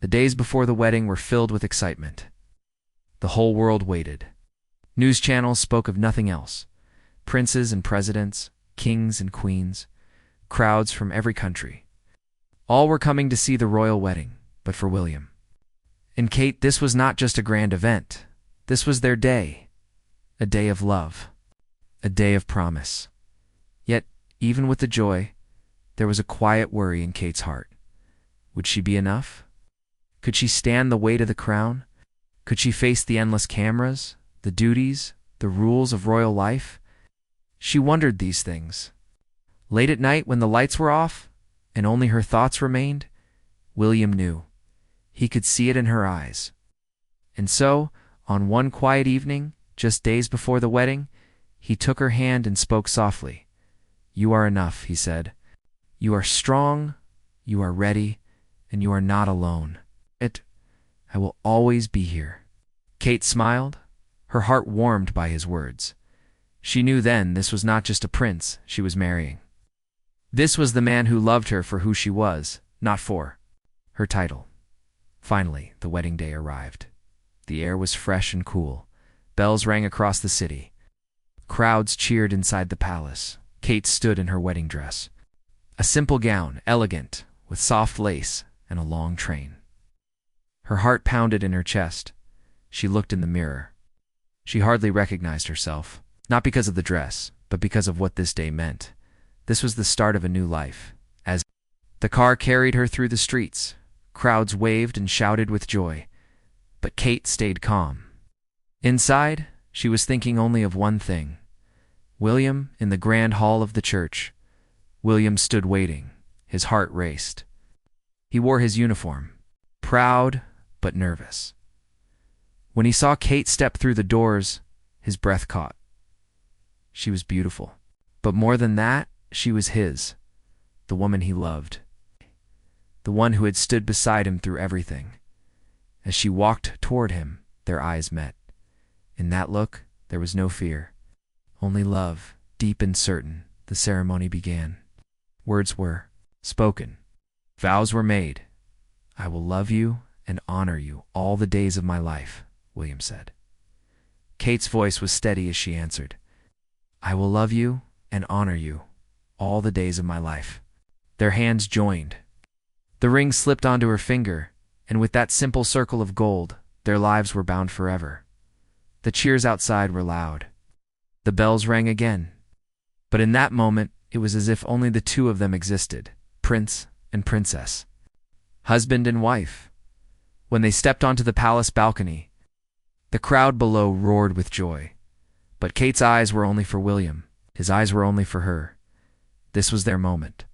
The days before the wedding were filled with excitement. The whole world waited. News channels spoke of nothing else. Princes and presidents, kings and queens, crowds from every country. All were coming to see the royal wedding, but for William and Kate, this was not just a grand event. This was their day, a day of love, a day of promise. Yet, even with the joy, there was a quiet worry in Kate's heart. Would she be enough? Could she stand the weight of the crown? Could she face the endless cameras, the duties, the rules of royal life? She wondered these things. Late at night, when the lights were off and only her thoughts remained, William knew. He could see it in her eyes. And so, on one quiet evening, just days before the wedding, he took her hand and spoke softly. "You are enough," he said. "You are strong, you are ready, and you are not alone. I will always be here." Kate smiled, her heart warmed by his words. She knew then this was not just a prince she was marrying. This was the man who loved her for who she was, not for her title. Finally, the wedding day arrived. The air was fresh and cool. Bells rang across the city. Crowds cheered inside the palace. Kate stood in her wedding dress. A simple gown, elegant, with soft lace and a long train. Her heart pounded in her chest. She looked in the mirror. She hardly recognized herself, not because of the dress, but because of what this day meant. This was the start of a new life. As the car carried her through the streets, crowds waved and shouted with joy. But Kate stayed calm. Inside, she was thinking only of one thing. William in the grand hall of the church. William stood waiting. His heart raced. He wore his uniform, proud but nervous. When he saw Kate step through the doors, his breath caught. She was beautiful. But more than that, she was his, the woman he loved, the one who had stood beside him through everything. As she walked toward him, their eyes met. In that look, there was no fear, only love, deep and certain. The ceremony began. Words were spoken. Vows were made. "I will love you and honor you all the days of my life," William said. Kate's voice was steady as she answered, "I will love you and honor you all the days of my life." Their hands joined. The ring slipped onto her finger, and with that simple circle of gold, their lives were bound forever. The cheers outside were loud. The bells rang again. But in that moment, it was as if only the two of them existed, prince and princess, husband and wife. When they stepped onto the palace balcony, the crowd below roared with joy. But Kate's eyes were only for William. His eyes were only for her. This was their moment.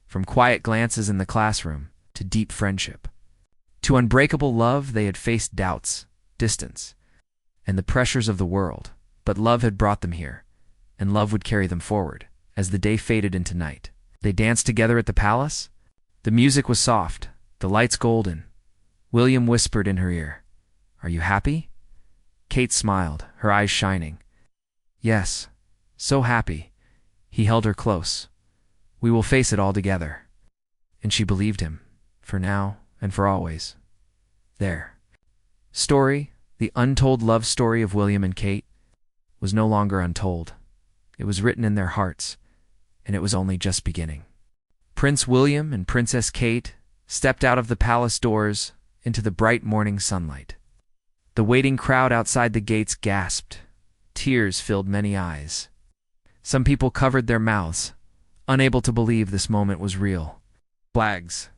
From quiet glances in the classroom to deep friendship, to unbreakable love, they had faced doubts, distance, and the pressures of the world. But love had brought them here, and love would carry them forward. As the day faded into night, they danced together at the palace. The music was soft, the lights golden. William whispered in her ear, "Are you happy?" Kate smiled, her eyes shining. "Yes, so happy." He held her close. "We will face it all together." And she believed him, for now and for always. Their story, the untold love story of William and Kate, was no longer untold. It was written in their hearts, and it was only just beginning. Prince William and Princess Kate stepped out of the palace doors into the bright morning sunlight. The waiting crowd outside the gates gasped. Tears filled many eyes. Some people covered their mouths, unable to believe this moment was real. Flags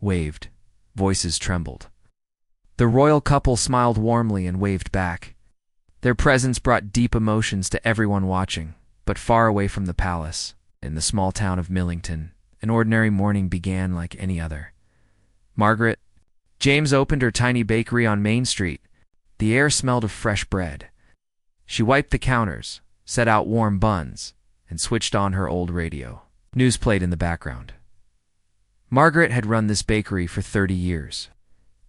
waved. Voices trembled. The royal couple smiled warmly and waved back. Their presence brought deep emotions to everyone watching. But far away from the palace, in the small town of Millington, an ordinary morning began like any other. Margaret, James opened her tiny bakery on Main Street. The air smelled of fresh bread. She wiped the counters, set out warm buns, and switched on her old radio. News played in the background. Margaret had run this bakery for 30 years.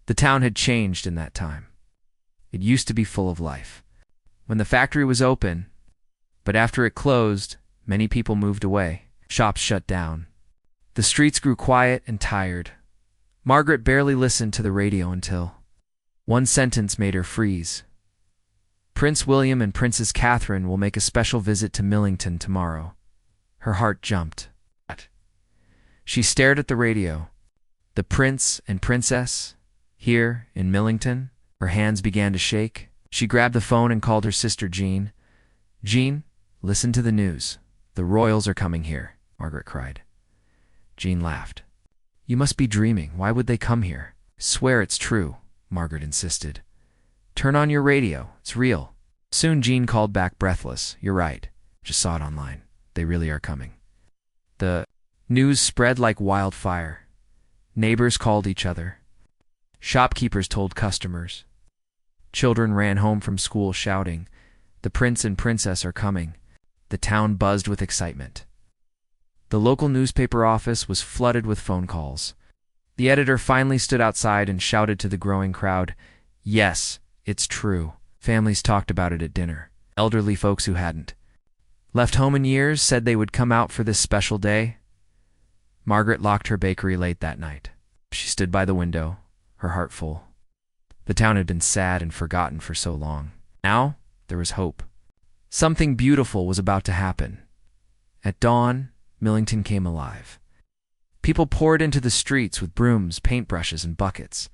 The town had changed in that time. It used to be full of life. When the factory was open, but after it closed, many people moved away. Shops shut down. The streets grew quiet and tired. Margaret barely listened to the radio until one sentence made her freeze. Prince William and Princess Catherine will make a special visit to Millington tomorrow. Her heart jumped. She stared at the radio. The prince and princess, here in Millington. Her hands began to shake. She grabbed the phone and called her sister Jean. "Jean, listen to the news. The royals are coming here," Margaret cried. Jean laughed. "You must be dreaming. Why would they come here?" "Swear it's true," Margaret insisted. "Turn on your radio. It's real." Soon Jean called back breathless. "You're right. Just saw it online. They really are coming." The news spread like wildfire. Neighbors called each other. Shopkeepers told customers. Children ran home from school shouting, "The prince and princess are coming." The town buzzed with excitement. The local newspaper office was flooded with phone calls. The editor finally stood outside and shouted to the growing crowd, "Yes, it's true." Families talked about it at dinner. Elderly folks who hadn't left home in years said they would come out for this special day. Margaret locked her bakery late that night. She stood by the window, her heart full. The town had been sad and forgotten for so long. Now, there was hope. Something beautiful was about to happen. At dawn, Millington came alive. People poured into the streets with brooms, paintbrushes, and buckets.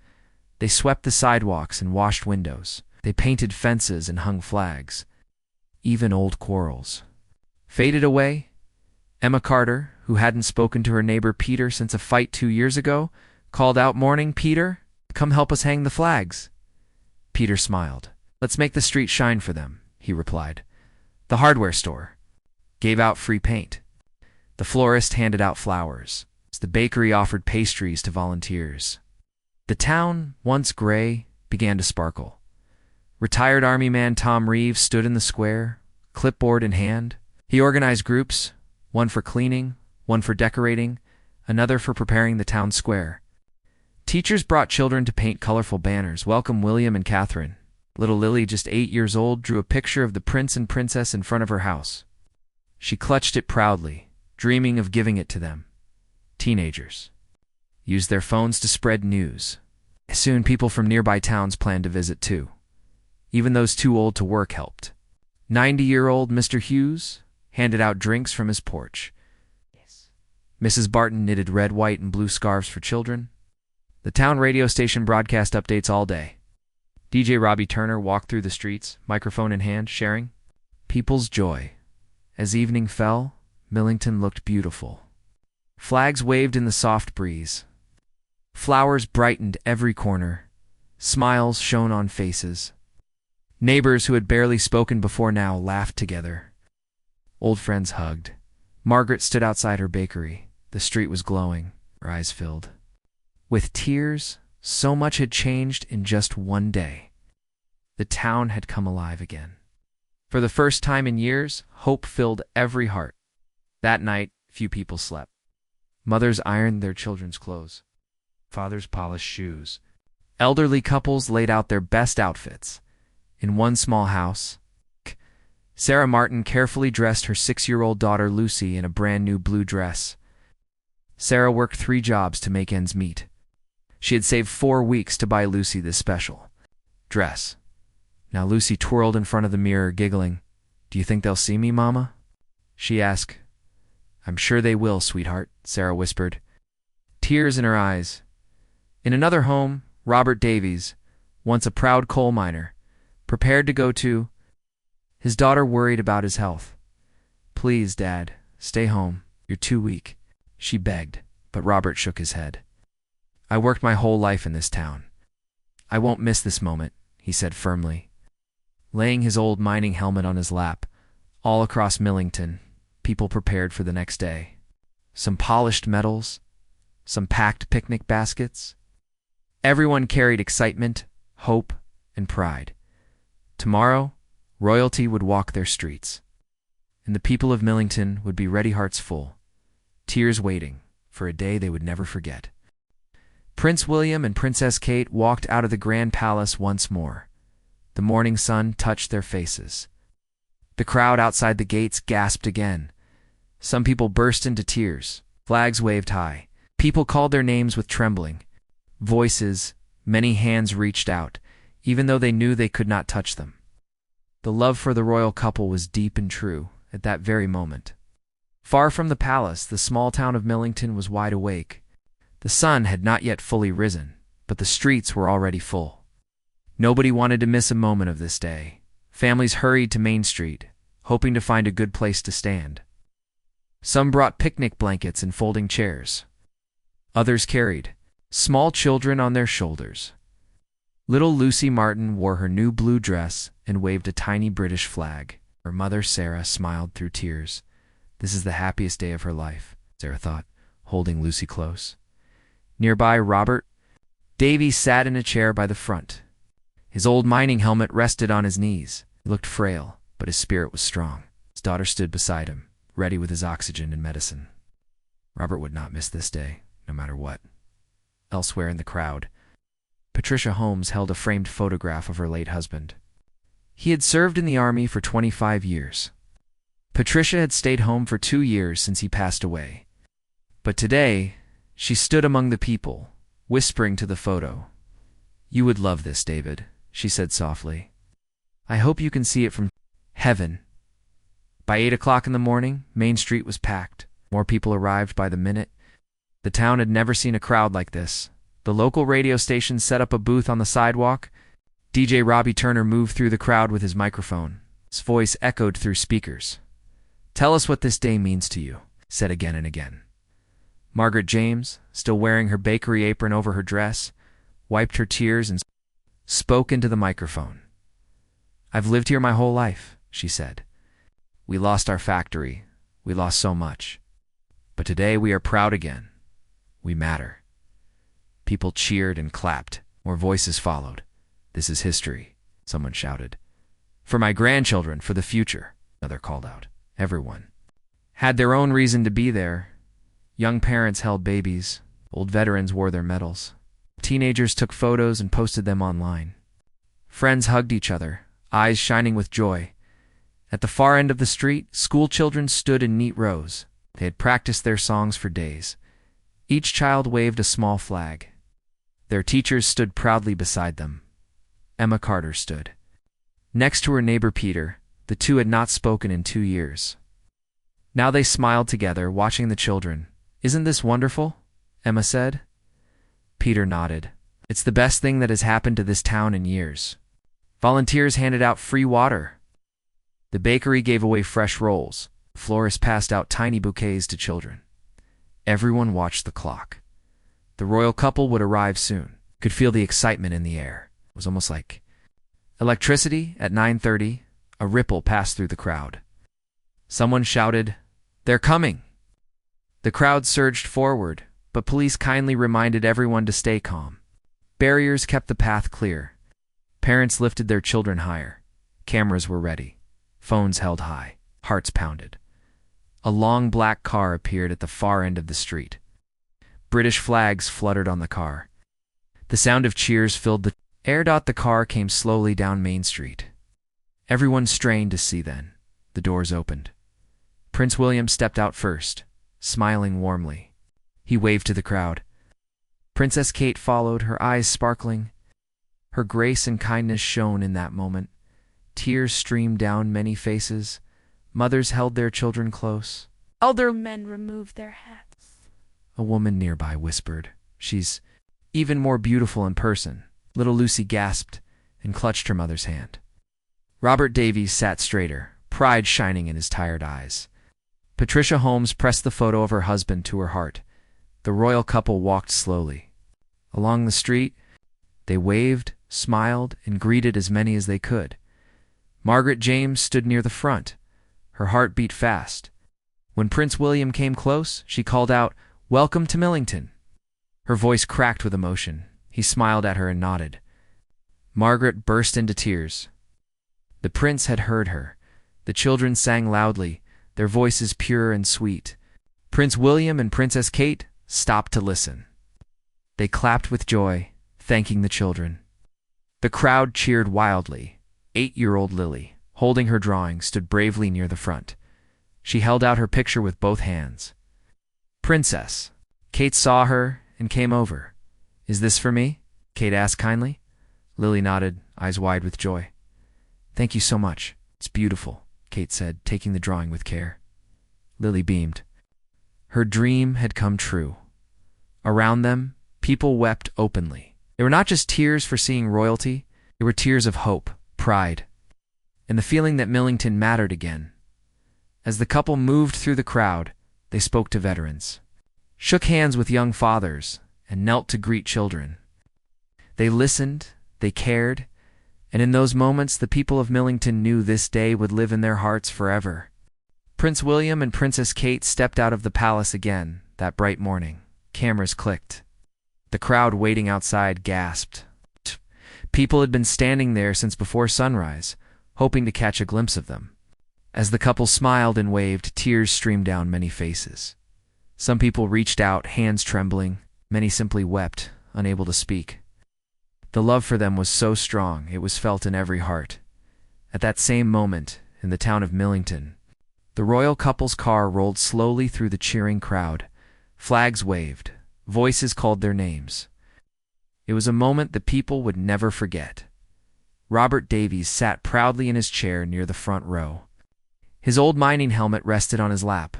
They swept the sidewalks and washed windows. They painted fences and hung flags. Even old quarrels faded away. Emma Carter, who hadn't spoken to her neighbor Peter since a fight 2 years ago, called out, "Morning, Peter. Come help us hang the flags." Peter smiled. "Let's make the street shine for them," he replied. The hardware store gave out free paint. The florist handed out flowers. The bakery offered pastries to volunteers. The town, once gray, began to sparkle. Retired Army man Tom Reeves stood in the square, clipboard in hand. He organized groups, one for cleaning, one for decorating, another for preparing the town square. Teachers brought children to paint colorful banners, "Welcome William and Catherine." Little Lily, just 8 years old, drew a picture of the prince and princess in front of her house. She clutched it proudly, dreaming of giving it to them. Teenagers used their phones to spread news. Soon people from nearby towns planned to visit too. Even those too old to work helped. 90-year-old Mr. Hughes handed out drinks from his porch. Mrs. Barton knitted red, white, and blue scarves for children. The town radio station broadcast updates all day. DJ Robbie Turner walked through the streets, microphone in hand, sharing people's joy. As evening fell, Millington looked beautiful. Flags waved in the soft breeze. Flowers brightened every corner. Smiles shone on faces. Neighbors who had barely spoken before now laughed together. Old friends hugged. Margaret stood outside her bakery. The street was glowing, her eyes filled with tears. So much had changed in just one day. The town had come alive again. For the first time in years, hope filled every heart. That night, few people slept. Mothers ironed their children's clothes. Fathers polished shoes. Elderly couples laid out their best outfits. In one small house, Sarah Martin carefully dressed her 6-year-old daughter Lucy in a brand new blue dress. Sarah worked 3 jobs to make ends meet. She had saved 4 weeks to buy Lucy this special dress. Now Lucy twirled in front of the mirror, giggling. "Do you think they'll see me, Mama?" she asked. "I'm sure they will, sweetheart," Sarah whispered, tears in her eyes. In another home, Robert Davies, once a proud coal miner, prepared to go to his daughter, worried about his health. "Please, Dad, stay home. You're too weak," she begged, but Robert shook his head. "I worked my whole life in this town. I won't miss this moment," he said firmly. Laying his old mining helmet on his lap, all across Millington, people prepared for the next day. Some polished metals, some packed picnic baskets. Everyone carried excitement, hope, and pride. Tomorrow, royalty would walk their streets, and the people of Millington would be ready, hearts full, tears waiting for a day they would never forget. Prince William and Princess Kate walked out of the grand palace once more. The morning sun touched their faces. The crowd outside the gates gasped again. Some people burst into tears. Flags waved high. People called their names with trembling. Voices, many hands reached out, even though they knew they could not touch them. The love for the royal couple was deep and true at that very moment. Far from the palace, the small town of Millington was wide awake. The sun had not yet fully risen, but the streets were already full. Nobody wanted to miss a moment of this day. Families hurried to Main Street, hoping to find a good place to stand. Some brought picnic blankets and folding chairs. Others carried small children on their shoulders. Little Lucy Martin wore her new blue dress and waved a tiny British flag. Her mother, Sarah, smiled through tears. This is the happiest day of her life, Sarah thought, holding Lucy close. Nearby, Robert Davies sat in a chair by the front. His old mining helmet rested on his knees. He looked frail, but his spirit was strong. His daughter stood beside him, ready with his oxygen and medicine. Robert would not miss this day, no matter what. Elsewhere in the crowd, Patricia Holmes held a framed photograph of her late husband. He had served in the army for 25 years. Patricia had stayed home for 2 years since he passed away. But today, she stood among the people, whispering to the photo. "You would love this, David," she said softly. "I hope you can see it from heaven." By 8 o'clock in the morning, Main Street was packed. More people arrived by the minute. The town had never seen a crowd like this. The local radio station set up a booth on the sidewalk. DJ Robbie Turner moved through the crowd with his microphone. His voice echoed through speakers. "Tell us what this day means to you," said again and again. Margaret James, still wearing her bakery apron over her dress, wiped her tears and spoke into the microphone. "I've lived here my whole life," she said. "We lost our factory. We lost so much. But today we are proud again. We matter." People cheered and clapped. More voices followed. "This is history," someone shouted. "For my grandchildren, for the future," another called out. Everyone had their own reason to be there. Young parents held babies. Old veterans wore their medals. Teenagers took photos and posted them online. Friends hugged each other, eyes shining with joy. At the far end of the street, school children stood in neat rows. They had practiced their songs for days. Each child waved a small flag. Their teachers stood proudly beside them. Emma Carter stood next to her neighbor Peter. The two had not spoken in 2 years. Now they smiled together, watching the children. "Isn't this wonderful?" Emma said. Peter nodded. "It's the best thing that has happened to this town in years." Volunteers handed out free water. The bakery gave away fresh rolls. Florists passed out tiny bouquets to children. Everyone watched the clock. The royal couple would arrive soon. Could feel the excitement in the air. It was almost like electricity. At 9:30, a ripple passed through the crowd. Someone shouted, "They're coming!" The crowd surged forward, but police kindly reminded everyone to stay calm. Barriers kept the path clear. Parents lifted their children higher. Cameras were ready. Phones held high. Hearts pounded. A long black car appeared at the far end of the street. British flags fluttered on the car. The sound of cheers filled the air. The car came slowly down Main Street. Everyone strained to see then. The doors opened. Prince William stepped out first, smiling warmly. He waved to the crowd. Princess Kate followed, her eyes sparkling. Her grace and kindness shone in that moment. Tears streamed down many faces. Mothers held their children close. Elder men removed their hats. A woman nearby whispered, "She's even more beautiful in person." Little Lucy gasped and clutched her mother's hand. Robert Davies sat straighter, pride shining in his tired eyes. Patricia Holmes pressed the photo of her husband to her heart. The royal couple walked slowly. Along the street, they waved, smiled, and greeted as many as they could. Margaret James stood near the front. Her heart beat fast. When Prince William came close, she called out, "Welcome to Millington." Her voice cracked with emotion. He smiled at her and nodded. Margaret burst into tears. The prince had heard her. The children sang loudly, their voices pure and sweet. Prince William and Princess Kate stopped to listen. They clapped with joy, thanking the children. The crowd cheered wildly. 8-year-old Lily, holding her drawing, stood bravely near the front. She held out her picture with both hands. "Princess." Kate saw her and came over. "Is this for me?" Kate asked kindly. Lily nodded, eyes wide with joy. "Thank you so much. It's beautiful," Kate said, taking the drawing with care. Lily beamed. Her dream had come true. Around them, people wept openly. They were not just tears for seeing royalty, they were tears of hope, pride, and the feeling that Millington mattered again. As the couple moved through the crowd, they spoke to veterans, shook hands with young fathers, and knelt to greet children. They listened, they cared, and in those moments the people of Millington knew this day would live in their hearts forever. Prince William and Princess Kate stepped out of the palace again that bright morning. Cameras clicked. The crowd waiting outside gasped. People had been standing there since before sunrise, hoping to catch a glimpse of them. As the couple smiled and waved, tears streamed down many faces. Some people reached out, hands trembling. Many simply wept, unable to speak. The love for them was so strong, it was felt in every heart. At that same moment, in the town of Millington, the royal couple's car rolled slowly through the cheering crowd. Flags waved. Voices called their names. It was a moment the people would never forget. Robert Davies sat proudly in his chair near the front row. His old mining helmet rested on his lap.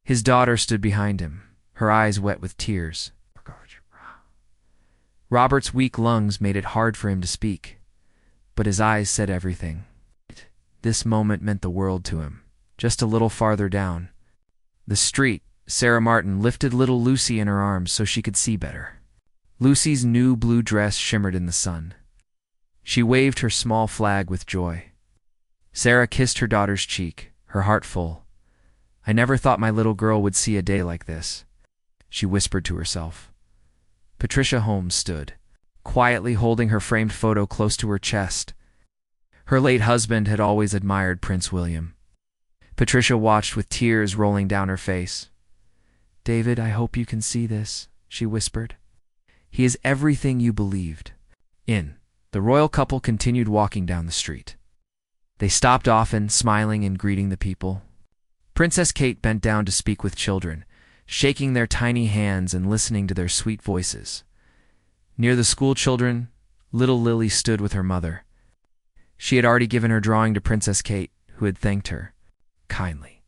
His daughter stood behind him, her eyes wet with tears. Robert's weak lungs made it hard for him to speak, but his eyes said everything. This moment meant the world to him. Just a little farther down the street, Sarah Martin lifted little Lucy in her arms so she could see better. Lucy's new blue dress shimmered in the sun. She waved her small flag with joy. Sarah kissed her daughter's cheek, her heart full. "I never thought my little girl would see a day like this," she whispered to herself. Patricia Holmes stood, quietly holding her framed photo close to her chest. Her late husband had always admired Prince William. Patricia watched with tears rolling down her face. "David, I hope you can see this," she whispered. "He is everything you believed in." The royal couple continued walking down the street. They stopped often, smiling and greeting the people. Princess Kate bent down to speak with children, shaking their tiny hands and listening to their sweet voices. Near the school children, little Lily stood with her mother. She had already given her drawing to Princess Kate, who had thanked her kindly.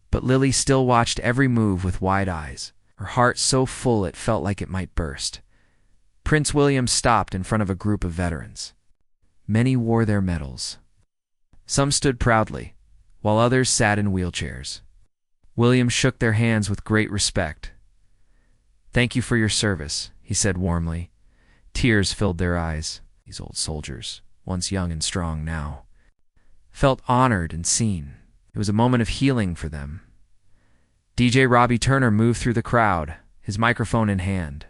But Lily still watched every move with wide eyes, her heart so full it felt like it might burst. Prince William stopped in front of a group of veterans. Many wore their medals. Some stood proudly, while others sat in wheelchairs. William shook their hands with great respect. "Thank you for your service," he said warmly. Tears filled their eyes. These old soldiers, once young and strong now, felt honored and seen. It was a moment of healing for them. DJ Robbie Turner moved through the crowd, his microphone in hand.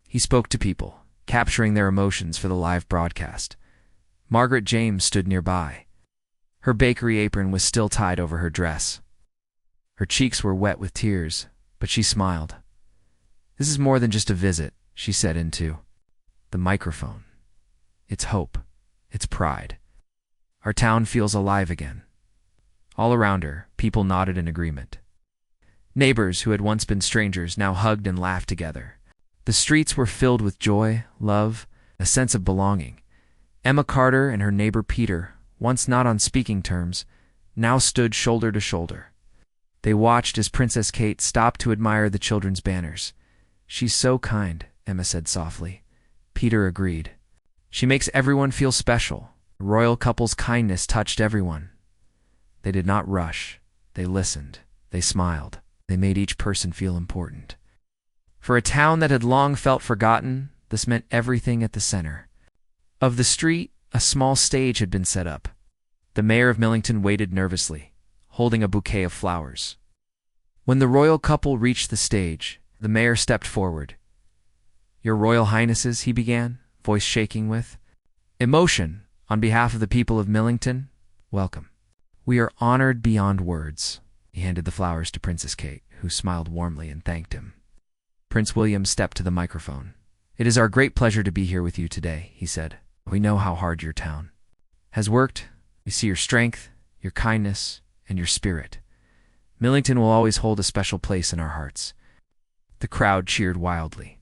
He spoke to people, capturing their emotions for the live broadcast. Margaret James stood nearby. Her bakery apron was still tied over her dress. Her cheeks were wet with tears, but she smiled. "This is more than just a visit," she said into the microphone. "It's hope. It's pride. Our town feels alive again." All around her, people nodded in agreement. Neighbors who had once been strangers now hugged and laughed together. The streets were filled with joy, love, a sense of belonging. Emma Carter and her neighbor Peter, once not on speaking terms, now stood shoulder to shoulder. They watched as Princess Kate stopped to admire the children's banners. "She's so kind," Emma said softly. Peter agreed. "She makes everyone feel special." The royal couple's kindness touched everyone. They did not rush. They listened. They smiled. They made each person feel important. For a town that had long felt forgotten, this meant everything at the center. Of the street, a small stage had been set up. The mayor of Millington waited nervously, holding a bouquet of flowers. When the royal couple reached the stage, the mayor stepped forward. "Your Royal Highnesses," he began, voice shaking with emotion, "on behalf of the people of Millington, welcome. We are honored beyond words." He handed the flowers to Princess Kate, who smiled warmly and thanked him. Prince William stepped to the microphone. "It is our great pleasure to be here with you today," he said. "We know how hard your town has worked. We see your strength, your kindness, and your spirit. Millington will always hold a special place in our hearts." The crowd cheered wildly.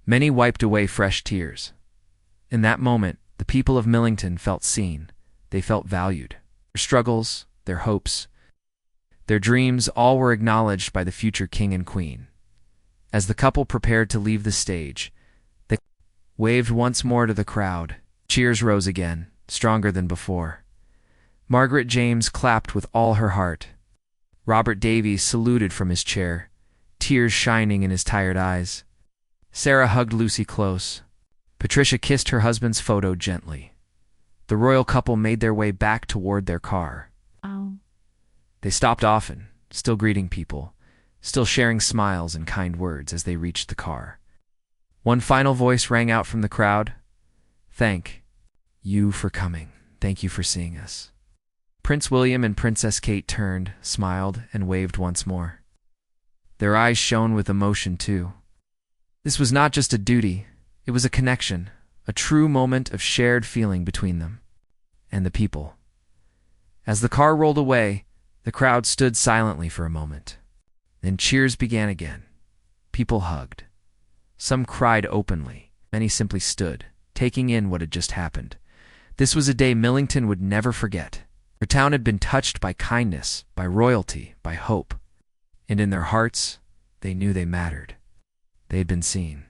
Many wiped away fresh tears. In that moment, the people of Millington felt seen. They felt valued. Their struggles, their hopes, their dreams all were acknowledged by the future king and queen. As the couple prepared to leave the stage, they waved once more to the crowd. Cheers rose again, stronger than before. Margaret James clapped with all her heart. Robert Davies saluted from his chair, tears shining in his tired eyes. Sarah hugged Lucy close. Patricia kissed her husband's photo gently. The royal couple made their way back toward their car. Oh. They stopped often, still greeting people, still sharing smiles and kind words as they reached the car. One final voice rang out from the crowd. Thank you for coming. Thank you for seeing us. Prince William and Princess Kate turned, smiled, and waved once more. Their eyes shone with emotion, too. This was not just a duty, it was a connection, a true moment of shared feeling between them and the people. As the car rolled away, the crowd stood silently for a moment. Then cheers began again. People hugged. Some cried openly. Many simply stood, taking in what had just happened. This was a day Millington would never forget. Her town had been touched by kindness, by royalty, by hope. And in their hearts, they knew they mattered. They had been seen.